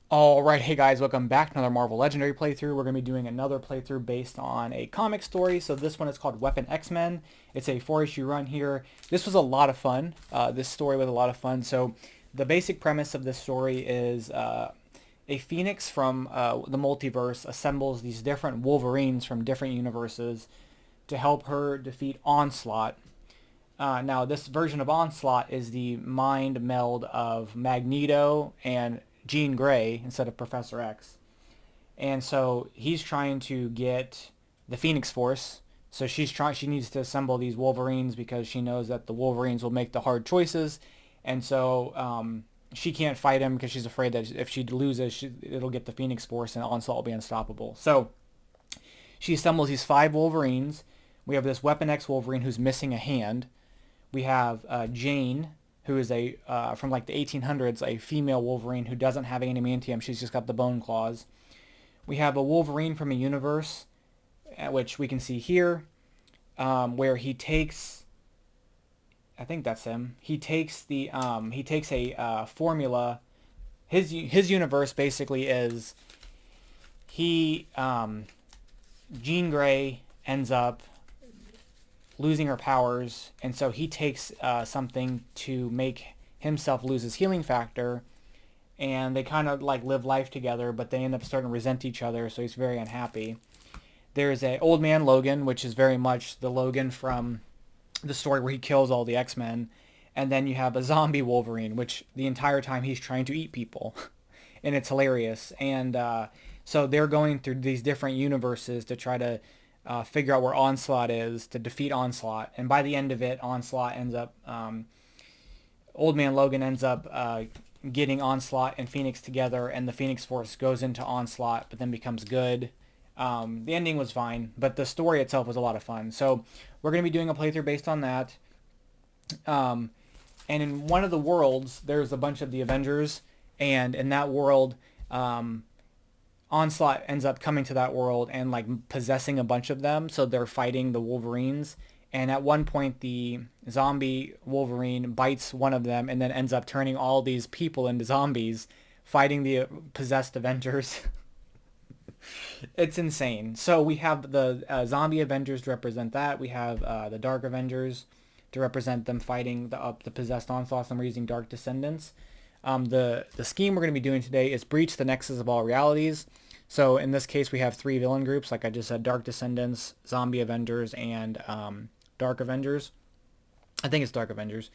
Alright, hey guys, welcome back to another Marvel Legendary playthrough. We're going to be doing another playthrough based on a comic story. So this one is called Weapon X-Men. It's a 4-issue run here. This was a lot of fun. This story was a lot of fun. So the basic premise of this story is a Phoenix from the multiverse assembles these different Wolverines from different universes to help her defeat Onslaught. Now, this version of Onslaught is the mind meld of Magneto and Jean Grey instead of Professor X. And so he's trying to get the Phoenix Force. So she needs to assemble these Wolverines because she knows that the Wolverines will make the hard choices. And so she can't fight him because she's afraid that if she loses, it'll get the Phoenix Force and Onslaught will be unstoppable. So she assembles these 5 Wolverines. We have this Weapon X Wolverine who's missing a hand. We have Jane, who is a from like the 1800s, a female Wolverine who doesn't have adamantium. She's just got the bone claws. We have a Wolverine from a universe, which we can see here, where he takes. I think that's him. He takes a formula. His universe basically is he Jean Grey ends up losing her powers, and so he takes something to make himself lose his healing factor, and they kind of like live life together, but they end up starting to resent each other, so he's very unhappy. There's a old man Logan, which is very much the Logan from the story where he kills all the X-Men, and then you have a zombie Wolverine, which the entire time he's trying to eat people, and it's hilarious. And so they're going through these different universes to try to figure out where Onslaught is to defeat Onslaught. And by the end of it, Onslaught ends up, Old Man Logan ends up getting Onslaught and Phoenix together, and the Phoenix Force goes into Onslaught, but then becomes good. The ending was fine, but the story itself was a lot of fun. So we're going to be doing a playthrough based on that. And in one of the worlds, there's a bunch of the Avengers, and in that world, Onslaught ends up coming to that world and like possessing a bunch of them, so they're fighting the Wolverines. And at one point, the zombie Wolverine bites one of them, and then ends up turning all these people into zombies, fighting the possessed Avengers. It's insane. So we have the zombie Avengers to represent that. We have the Dark Avengers to represent them fighting the possessed Onslaught, and we're using Dark Descendants. The scheme we're going to be doing today is breach the Nexus of all realities. So in this case, we have 3 villain groups, like I just said: Dark Descendants, Zombie Avengers, and Dark Avengers. I think it's Dark Avengers.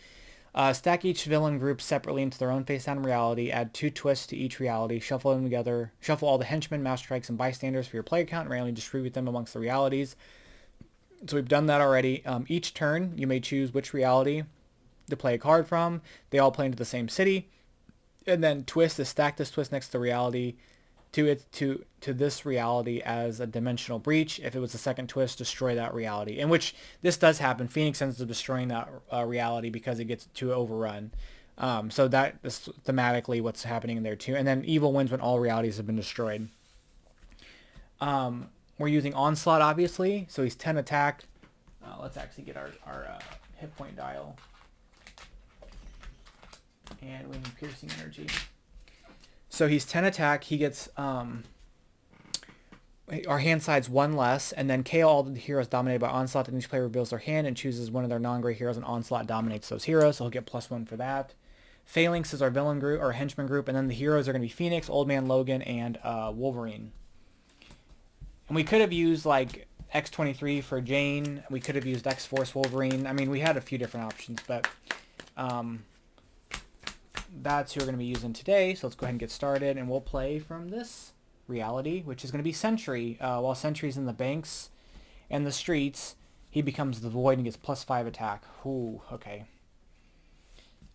Stack each villain group separately into their own face-down reality. Add 2 twists to each reality. Shuffle them together. Shuffle all the henchmen, master strikes, and bystanders for your player count, and randomly distribute them amongst the realities. So we've done that already. Each turn, you may choose which reality to play a card from. They all play into the same city. And then twist is stack this twist next to reality to this reality as a dimensional breach. If it was the second twist, destroy that reality. In which this does happen. Phoenix ends up destroying that reality because it gets too overrun. So that is thematically what's happening in there too. And then evil wins when all realities have been destroyed. We're using Onslaught, obviously. So he's 10 attack. Let's actually get our hit point dial. And we need piercing energy. So he's 10 attack. He gets our hand side's 1 less, and then KO all the heroes dominated by Onslaught. And each player reveals their hand and chooses one of their non-gray heroes, and Onslaught dominates those heroes. So he'll get +1 for that. Phalanx is our villain group, or henchman group, and then the heroes are going to be Phoenix, Old Man Logan, and Wolverine. And we could have used like X-23 for Jane. We could have used X-Force Wolverine. I mean, we had a few different options, but that's who we're going to be using today. So let's go ahead and get started, and we'll play from this reality, which is going to be Sentry. While Sentry's in the banks and the streets, he becomes the Void and gets +5 attack. Ooh, okay.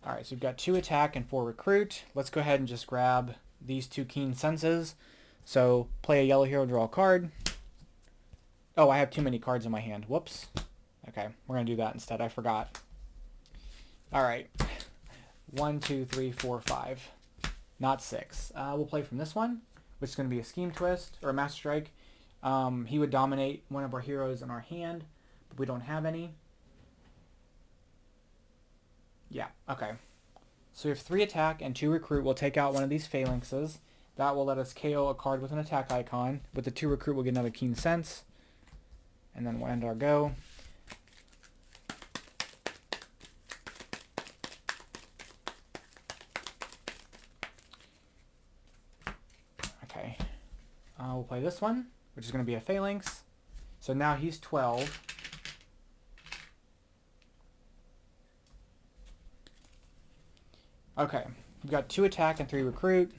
Alright, so we've got 2 attack and 4 recruit. Let's go ahead and just grab these 2 keen senses. So play a yellow hero, draw a card. Oh, I have too many cards in my hand. Whoops. Okay, we're going to do that instead. I forgot. Alright. 1, 2, 3, 4, 5. Not 6. We'll play from this one, which is going to be a scheme twist or a master strike. He would dominate one of our heroes in our hand, but we don't have any. Yeah, okay. So we have 3 attack and 2 recruit. We'll take out one of these phalanxes. That will let us KO a card with an attack icon. With the 2 recruit, we'll get another Keen Sense. And then we'll end our go. Okay. We'll play this one, which is going to be a Phalanx. So now he's 12. Okay. We've got 2 attack and 3 recruit.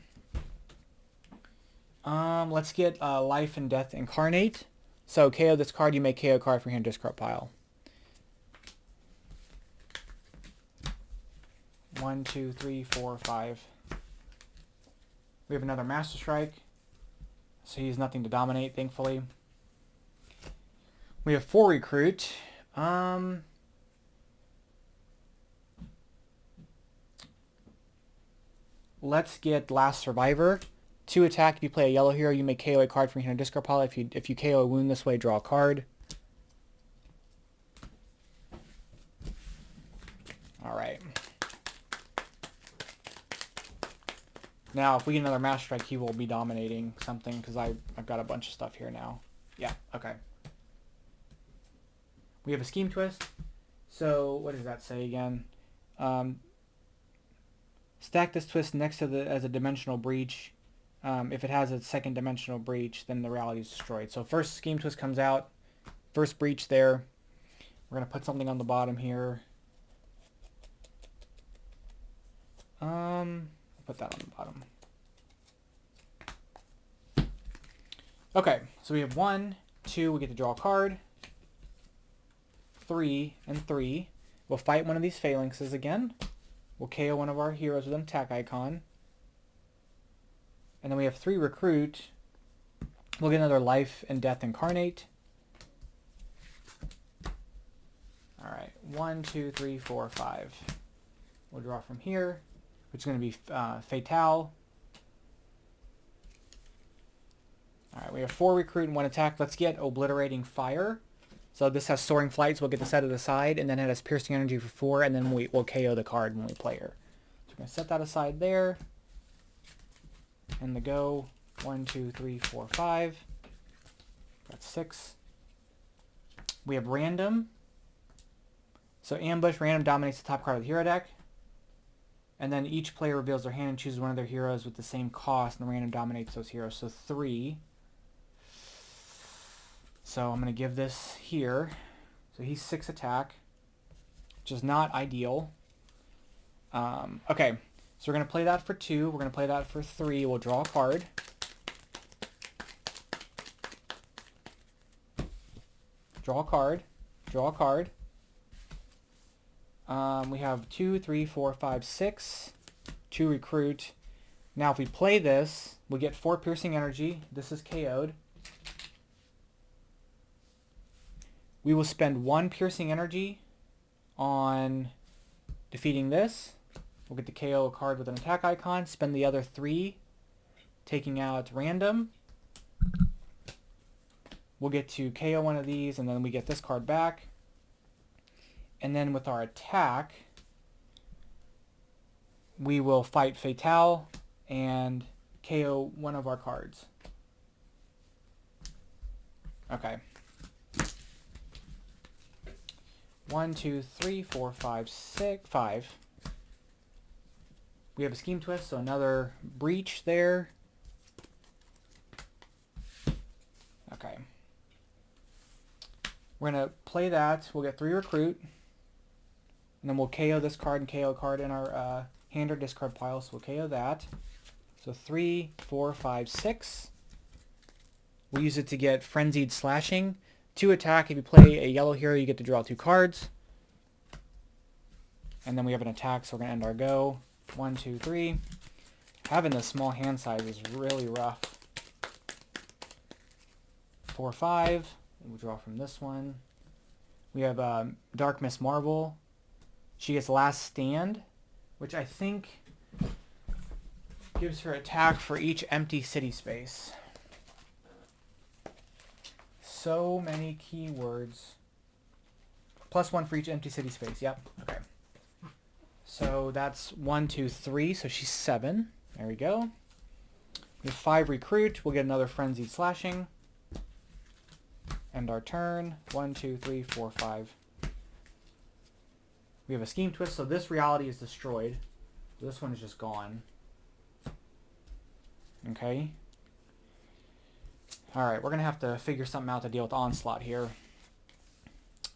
Let's get Life and Death Incarnate. So KO this card, you may KO a card from your hand discard pile. 1, 2, 3, 4, 5. We have another Master Strike. So he's nothing to dominate, thankfully. We have 4 recruit. Let's get Last Survivor. 2 attack. If you play a yellow hero, you may KO a card from your hand discard pile. If you KO a wound this way, draw a card. All right. Now, if we get another Master Strike, he will be dominating something because I've got a bunch of stuff here now. Yeah. Okay. We have a Scheme Twist. So what does that say again? Stack this twist next to as a dimensional breach. If it has a second dimensional breach, then the reality is destroyed. So first Scheme Twist comes out. First breach there. We're going to put something on the bottom here. Put that on the bottom. Okay, so we have 1, 2, we get to draw a card. 3 and 3. We'll fight one of these Phalanxes again. We'll KO one of our heroes with an attack icon. And then we have 3 recruit. We'll get another Life and Death Incarnate. Alright, 1, 2, 3, 4, 5. We'll draw from here, which is going to be Fatale. Alright, we have 4 recruit and 1 attack. Let's get Obliterating Fire. So this has Soaring Flight, so we'll get the set to the side, and then it has Piercing Energy for 4, and then we'll KO the card when we play her. So we're going to set that aside there. And the go. 1, 2, 3, 4, 5. That's 6. We have Random. So Ambush, Random dominates the top card of the hero deck. And then each player reveals their hand and chooses one of their heroes with the same cost, and the Random dominates those heroes. So 3. So I'm going to give this here. So he's 6 attack, which is not ideal. Okay, so we're going to play that for 2. We're going to play that for 3. We'll draw a card. Draw a card. Draw a card. We have 2, 3, 4, 5, 6. 2 recruit. Now if we play this, we get 4 piercing energy. This is KO'd. We will spend 1 piercing energy on defeating this. We'll get to KO a card with an attack icon. Spend the other 3 taking out Random. We'll get to KO one of these, and then we get this card back. And then with our attack, we will fight Fatale and KO one of our cards. Okay. 1, 2, 3, 4, 5, 6, 5. We have a Scheme Twist, so another breach there. Okay. We're going to play that. We'll get 3 recruit. And then we'll KO this card and KO a card in our hand or discard pile, so we'll KO that. So 3, 4, 5, 6. We'll use it to get Frenzied Slashing. 2 attack. If you play a yellow hero, you get to draw 2 cards. And then we have an attack, so we're going to end our go. 1, 2, 3. Having this small hand size is really rough. 4, 5. We'll draw from this one. We have Dark Miss Marvel. She gets Last Stand, which I think gives her attack for each empty city space. So many keywords. +1 for each empty city space. Yep. Okay. So that's 1, 2, 3. So she's 7. There we go. We have 5 recruit. We'll get another frenzied slashing. End our turn. 1, 2, 3, 4, 5. We have a scheme twist, so this reality is destroyed. This one is just gone. Okay. Alright, we're going to have to figure something out to deal with Onslaught here.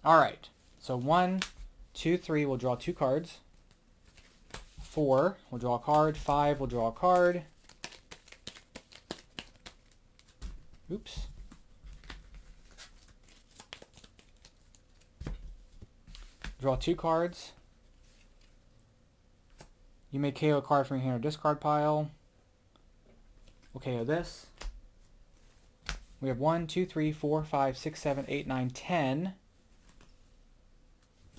Alright, so 1, 2, 3, we'll draw 2 cards. 4, we'll draw a card. 5, we'll draw a card. Oops. Draw 2 cards. You may KO a card from your hand or discard pile. We'll KO this. We have 1, 2, 3, 4, 5, 6, 7, 8, 9, 10.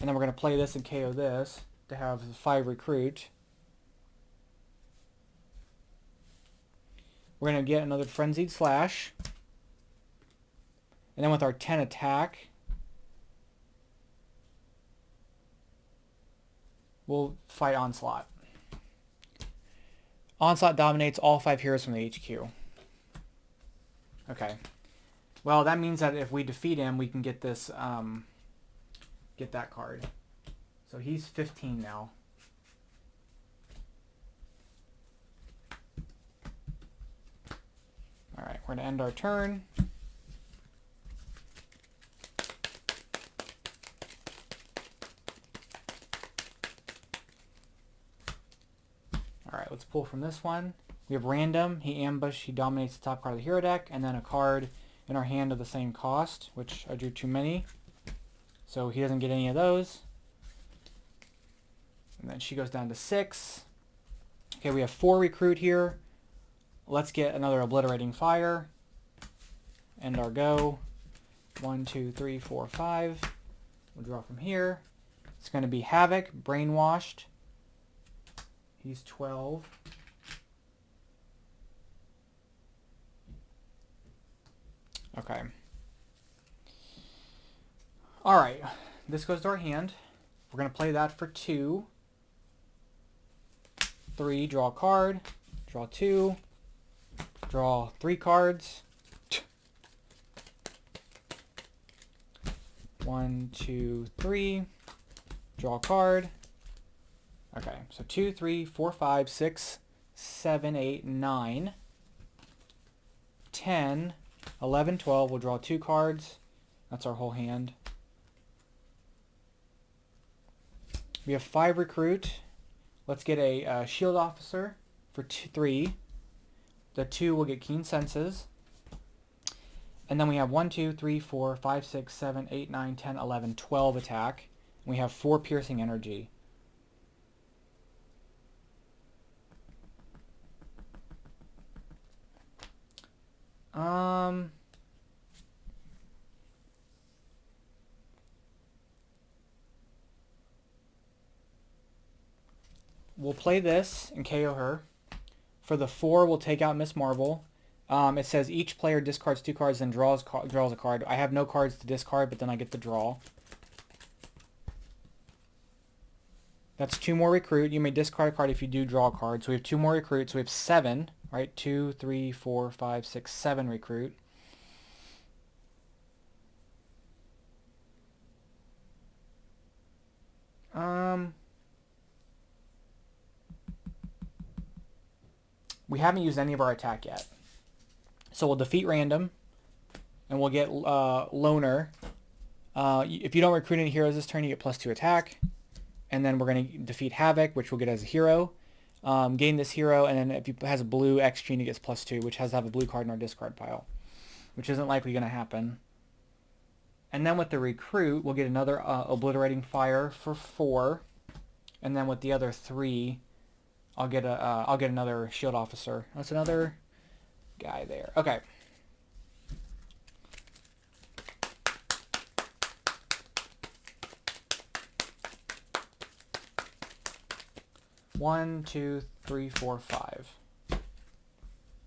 And then we're going to play this and KO this to have 5 recruit. We're going to get another Frenzied Slash. And then with our 10 attack, we'll fight Onslaught. Onslaught dominates all 5 heroes from the HQ. Okay. Well, that means that if we defeat him, we can get this, get that card. So he's 15 now. Alright, we're going to end our turn. Alright, let's pull from this one. We have random. He ambush. He dominates the top card of the hero deck. And then a card in our hand of the same cost, which I drew too many. So he doesn't get any of those. And then she goes down to 6. Okay, we have 4 recruit here. Let's get another Obliterating Fire. End our go. 1, 2, 3, 4, 5. We'll draw from here. It's going to be Havoc, Brainwashed. He's 12. Okay. Alright. This goes to our hand. We're going to play that for 2. 3, draw a card. Draw 2. Draw 3 cards. 1, 2, 3. Draw a card. Okay, so 2, 3, 4, 5, 6, 7, 8, 9, 10, 11, 12. We'll draw 2 cards. That's our whole hand. We have 5 recruit. Let's get a shield officer for 3. The 2 will get Keen Senses. And then we have 1, 2, 3, 4, 5, 6, 7, 8, 9, 10, 11, 12 attack. And we have 4 piercing energy. We'll play this and KO her. For the 4, we'll take out Miss Marvel. It says each player discards 2 cards and draws a card. I have no cards to discard, but then I get to draw. That's 2 more recruit. You may discard a card if you do draw a card. So we have 2 more recruits. So we have 7, right? 2, 3, 4, 5, 6, 7 recruit. We haven't used any of our attack yet. So we'll defeat random, and we'll get loner. If you don't recruit any heroes this turn, you get +2 attack. And then we're going to defeat Havoc, which we'll get as a hero. Gain this hero, and then if he has a blue X gene, he gets +2, which has to have a blue card in our discard pile, which isn't likely going to happen. And then with the recruit, we'll get another Obliterating Fire for 4. And then with the other 3, I'll get another shield officer. That's another guy there. Okay. One, 2, 3, 4, 5.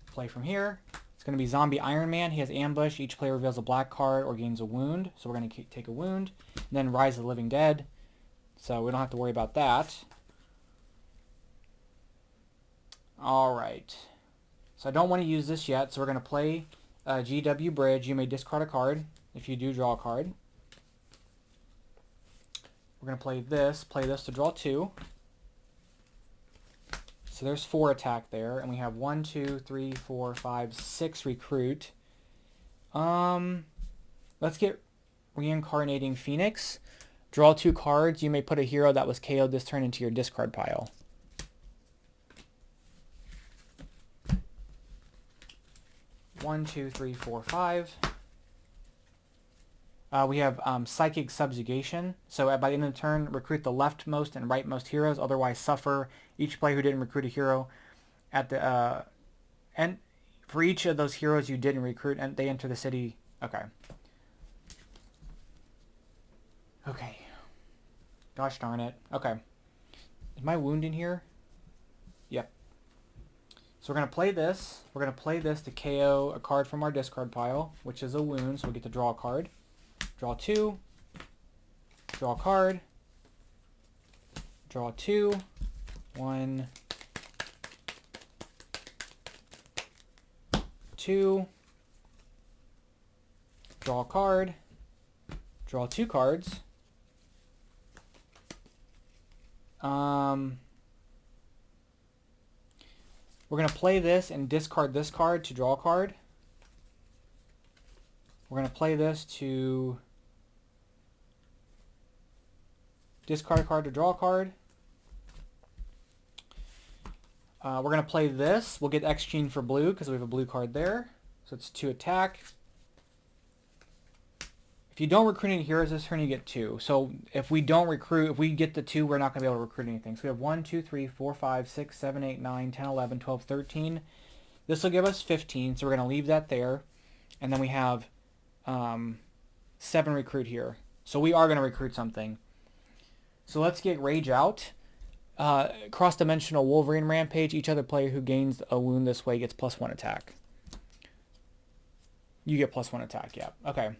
Play from here. It's going to be Zombie Iron Man. He has ambush. Each player reveals a black card or gains a wound. So we're going to take a wound. And then Rise of the Living Dead. So we don't have to worry about that. Alright. So I don't want to use this yet, so we're going to play GW Bridge. You may discard a card if you do draw a card. We're going to play this to draw 2. So there's 4 attack there, and we have 1, 2, 3, 4, 5, 6 recruit. Let's get Reincarnating Phoenix. Draw 2 cards. You may put a hero that was KO'd this turn into your discard pile. One, 2, 3, 4, 5. We have Psychic Subjugation. So by the end of the turn, recruit the leftmost and rightmost heroes. Otherwise, suffer. Each player who didn't recruit a hero at the and for each of those heroes you didn't recruit, and they enter the city. Okay. Okay. Gosh darn it. Okay. Is my wound in here? Yep. So we're going to play this. We're going to play this to KO a card from our discard pile, which is a wound, so we get to draw a card. Draw 2. Draw a card. Draw 2. 1. 2. Draw a card. Draw 2 cards. We're going to play this and discard this card to draw a card. We're going to play this to discard a card to draw a card. We're going to play this. We'll get X-Gene for blue because we have a blue card there. So it's 2 attack. If you don't recruit any heroes this turn, you get 2. So if we don't recruit, if we get the 2, we're not going to be able to recruit anything. So we have 1, 2, 3, 4, 5, 6, 7, 8, 9, 10, 11, 12, 13. This will give us 15, so we're going to leave that there. And then we have 7 recruit here. So we are going to recruit something. So let's get Rage out. Cross-dimensional Wolverine Rampage. Each other player who gains a wound this way gets +1 attack. You get +1 attack, yeah. Okay.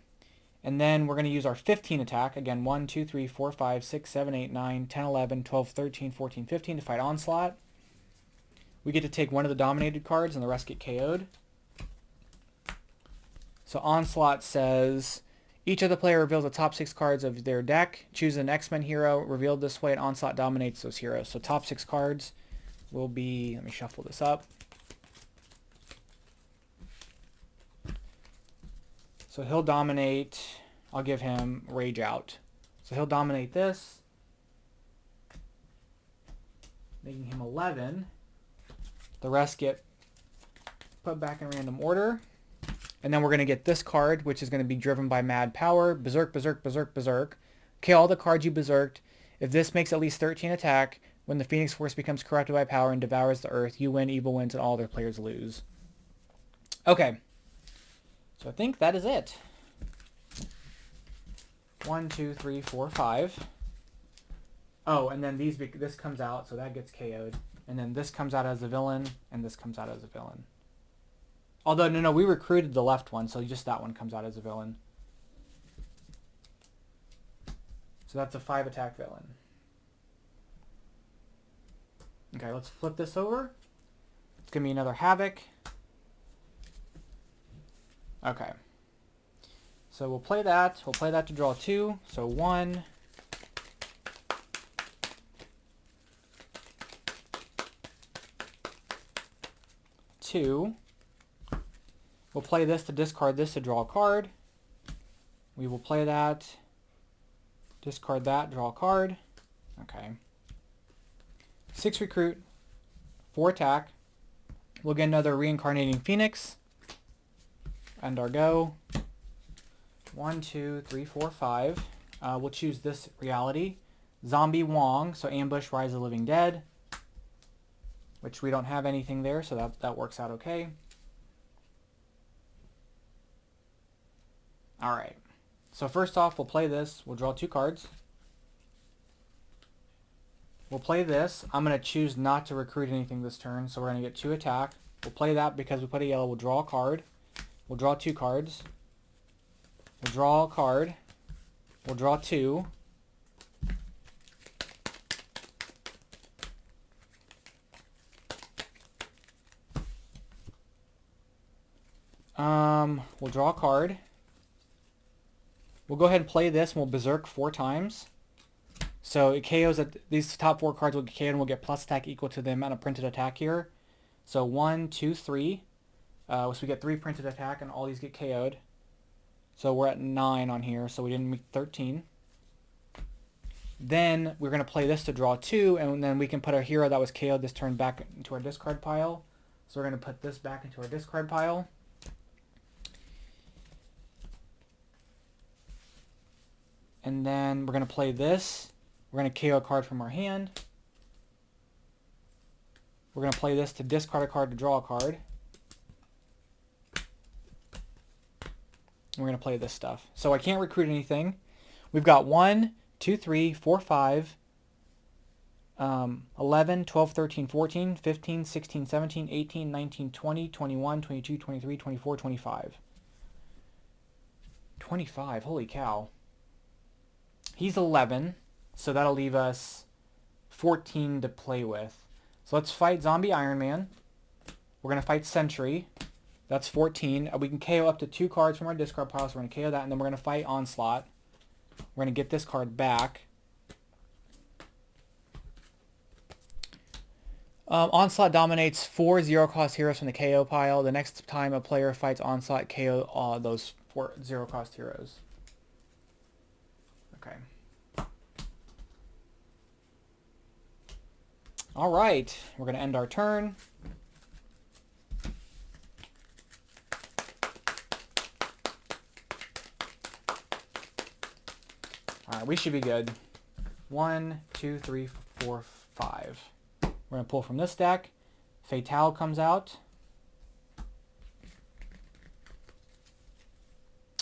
And then we're going to use our 15 attack. Again, 1, 2, 3, 4, 5, 6, 7, 8, 9, 10, 11, 12, 13, 14, 15 to fight Onslaught. We get to take one of the dominated cards and the rest get KO'd. So Onslaught says, each other player reveals the top 6 cards of their deck. Choose an X-Men hero revealed this way, and Onslaught dominates those heroes. So top 6 cards will be, let me shuffle this up. So he'll dominate, I'll give him Rage Out. So he'll dominate this, making him 11. The rest get put back in random order. And then we're going to get this card, which is going to be driven by Mad Power. Berserk, Berserk, Berserk, Berserk. Okay, all the cards you berserked. If this makes at least 13 attack, when the Phoenix Force becomes corrupted by power and devours the earth, you win, evil wins, and all other players lose. Okay. So I think that is it. 1, 2, 3, 4, 5. Oh, and then this comes out, so that gets KO'd. And then this comes out as a villain, and this comes out as a villain. Although, no, we recruited the left one, so just that one comes out as a villain. So that's a 5 attack villain. Okay, let's flip this over. It's going to be another Havoc. Okay. So we'll play that. We'll play that to draw 2. So 1. 2. We'll play this to discard this to draw a card. We will play that. Discard that, draw a card. Okay. 6 recruit. 4 attack. We'll get another Reincarnating Phoenix. End our go. 1, 2, 3, 4, 5. We'll choose this reality. Zombie Wong, so Ambush, Rise of the Living Dead. Which we don't have anything there, so that works out okay. Alright. So first off, we'll play this. We'll draw 2 cards. We'll play this. I'm going to choose not to recruit anything this turn, so we're going to get 2 attack. We'll play that because we put a yellow. We'll draw a card. We'll draw 2 cards. We'll draw a card. We'll draw 2. We'll draw a card. We'll go ahead and play this, and we'll berserk 4 times. So it KOs at these top 4 cards will get KO'd, and we'll get plus attack equal to the amount of printed attack here. So 1, 2, 3. So we get 3 printed attack, and all these get KO'd. So we're at 9 on here, so we didn't make 13. Then we're going to play this to draw 2, and then we can put our hero that was KO'd this turn back into our discard pile. So we're going to put this back into our discard pile. And then we're going to play this. We're going to KO a card from our hand. We're going to play this to discard a card to draw a card. And we're going to play this stuff. So I can't recruit anything. We've got 1, 2, 3, 4, 5, 11, 12, 13, 14, 15, 16, 17, 18, 19, 20, 21, 22, 23, 24, 25. 25, holy cow. He's 11, so that'll leave us 14 to play with. So let's fight Zombie Iron Man. We're going to fight Sentry. That's 14. We can KO up to 2 cards from our discard pile, so we're going to KO that, and then we're going to fight Onslaught. We're going to get this card back. Onslaught dominates 4 zero-cost heroes from the KO pile. The next time a player fights Onslaught, KO those 4 zero-cost heroes. Okay. All right, we're going to end our turn. All right, we should be good. 1, 2, 3, 4, 5. We're going to pull from this deck. Fatale comes out.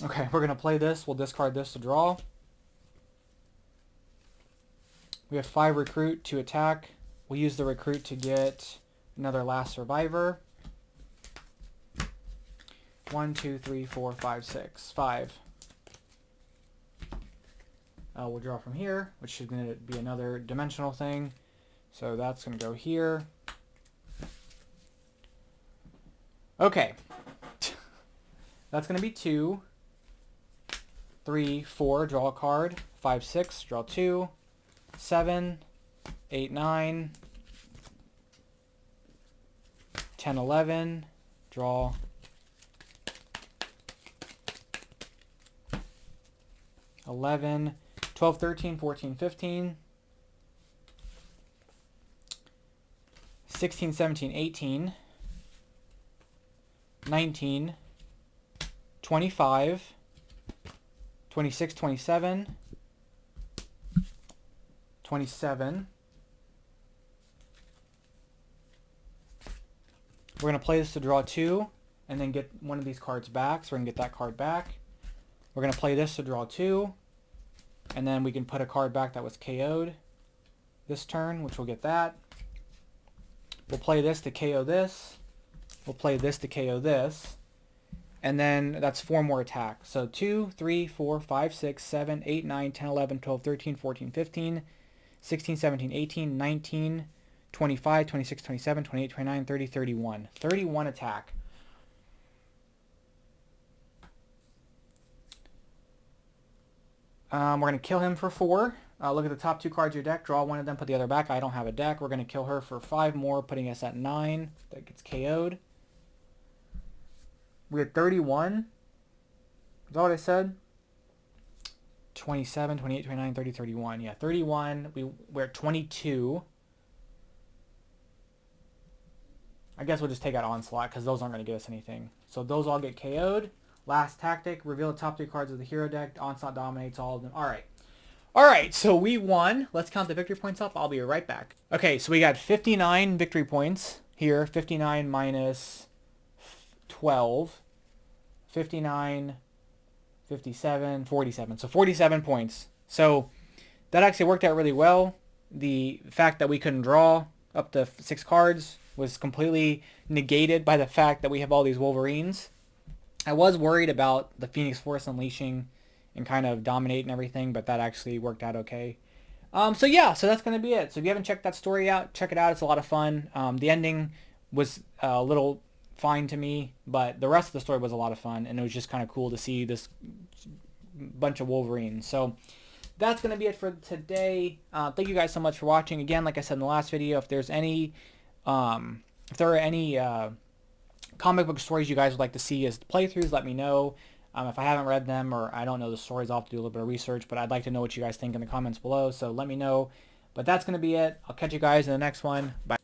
Okay, we're going to play this. We'll discard this to draw. We have 5 recruit to attack. We'll use the recruit to get another last survivor. 1, 2, 3, 4, 5, 6. 5. We'll draw from here, which is going to be another dimensional thing. So that's going to go here. Okay. That's going to be 2, 3, 4, draw a card. 5, 6, draw 2. 7, 8, 9. 10, 11, draw. 11, 12, 13, 14, 15. 16, 17, 18. 19. 25. 26, 27. 27. We're going to play this to draw 2 and then get one of these cards back. So we're going to get that card back. We're going to play this to draw 2. And then we can put a card back that was KO'd this turn, which we'll get that. We'll play this to KO this. We'll play this to KO this. And then that's 4 more attack. So 2, 3, 4, 5, 6, 7, 8, 9, 10, 11, 12, 13, 14, 15, 16, 17, 18, 19, 25, 26, 27, 28, 29, 30, 31. 31 attack. We're going to kill him for 4. Look at the top 2 cards of your deck. Draw one of them, put the other back. I don't have a deck. We're going to kill her for 5 more, putting us at 9. That gets KO'd. We had 31. Is that what I said? 27, 28, 29, 30, 31. Yeah, 31. We're at 22. I guess we'll just take out Onslaught because those aren't going to get us anything. So those all get KO'd. Last tactic, reveal the top 3 cards of the hero deck. Onslaught dominates all of them. All right. All right, so we won. Let's count the victory points up. I'll be right back. Okay, so we got 59 victory points here. 59 minus 12. 59, 57, 47. So 47 points. So that actually worked out really well. The fact that we couldn't draw up to 6 cards was completely negated by the fact that we have all these Wolverines. I was worried about the Phoenix Force unleashing and kind of dominating everything, but that actually worked out okay. So yeah, so that's going to be it. So if you haven't checked that story out, check it out. It's a lot of fun. The ending was a little fine to me, but the rest of the story was a lot of fun, and it was just kind of cool to see this bunch of Wolverine. So that's going to be it for today. Thank you guys so much for watching. Again, like I said in the last video, if there are any comic book stories you guys would like to see as playthroughs, let me know. If I haven't read them or I don't know the stories, I'll have to do a little bit of research, but I'd like to know what you guys think in the comments below, so let me know. But that's going to be it. I'll catch you guys in the next one. Bye.